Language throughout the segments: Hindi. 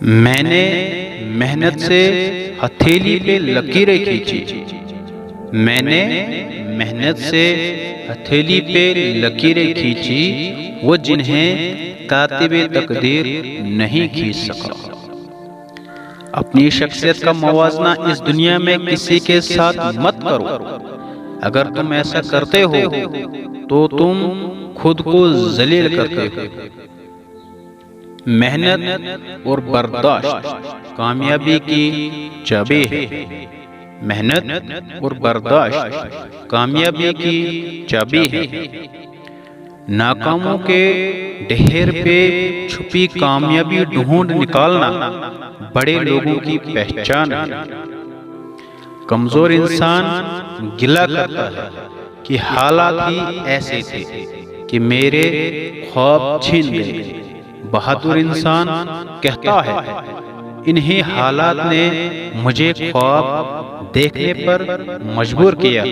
मैंने मेहनत से हथेली पे लकीरें खींची। मैंने मेहनत से हथेली पे लकीरें खींची, वो जिन्हें कातिबे तकदीर नहीं खींच सका। अपनी शख्सियत का मवाजना इस दुनिया में किसी के साथ मत करो। अगर तुम ऐसा करते हो तो तुम खुद को जलील करते हो। मेहनत और बर्दाश्त कामयाबी की चाबी है। मेहनत और बर्दाश्त कामयाबी की चाबी है। नाकामों के ढेर पे छुपी कामयाबी ढूंढ निकालना बड़े लोगों की पहचान है। कमजोर इंसान गिला करता है कि हालात ही ऐसे थे कि मेरे ख्वाब छीन गए। बहादुर इंसान कहता है, इन्हीं हालात ने मुझे ख्वाब देखने पर मजबूर किया।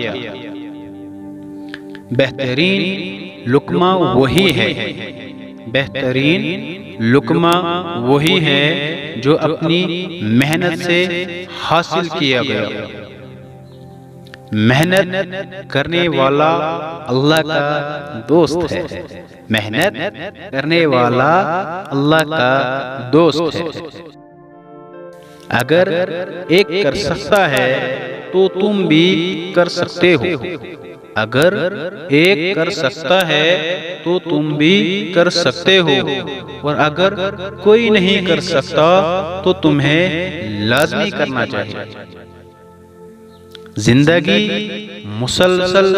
बेहतरीन लुक्मा वही है, बेहतरीन लुक्मा वही है जो अपनी मेहनत से हासिल किया गया। मेहनत करने वाला अल्लाह का दोस्त है। मेहनत करने वाला अल्लाह का दोस्त है। अगर एक कर सकता है तो तुम भी कर सकते हो। अगर एक कर सकता है तो तुम भी कर सकते हो। और अगर कोई नहीं कर सकता तो तुम्हें लाज़मी करना चाहिए। जिंदगी मुसलसल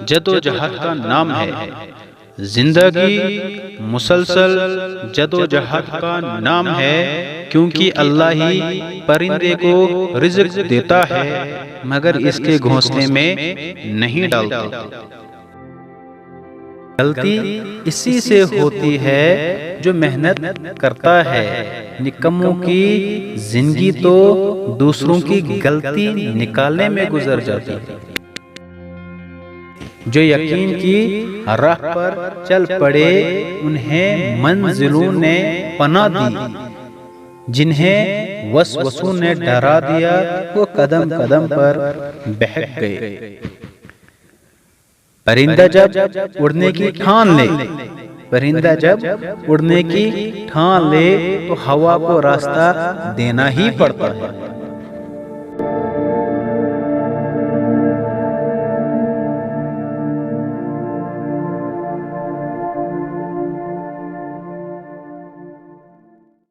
जदोजहद का नाम है। जिंदगी मुसलसल जदोजहद का नाम है, क्योंकि अल्लाह ही परिंदे को रिज़्क देता है मगर इसके घोंसले में नहीं डालता। गलती इसी से होती है जो मेहनत करता है। निकम्मों की जिंदगी तो दूसरों की गलती निकालने में गुजर जाती है। जो यकीन की राह पर चल पड़े उन्हें मंजिलों ने पनाह दी। जिन्हें वसवसों ने डरा दिया वो कदम कदम पर बहक गए। परिंदा जब उड़ने की ठान ले, परिंदा जब उड़ने की ठान ले तो हवा को रास्ता देना ही पड़ता है।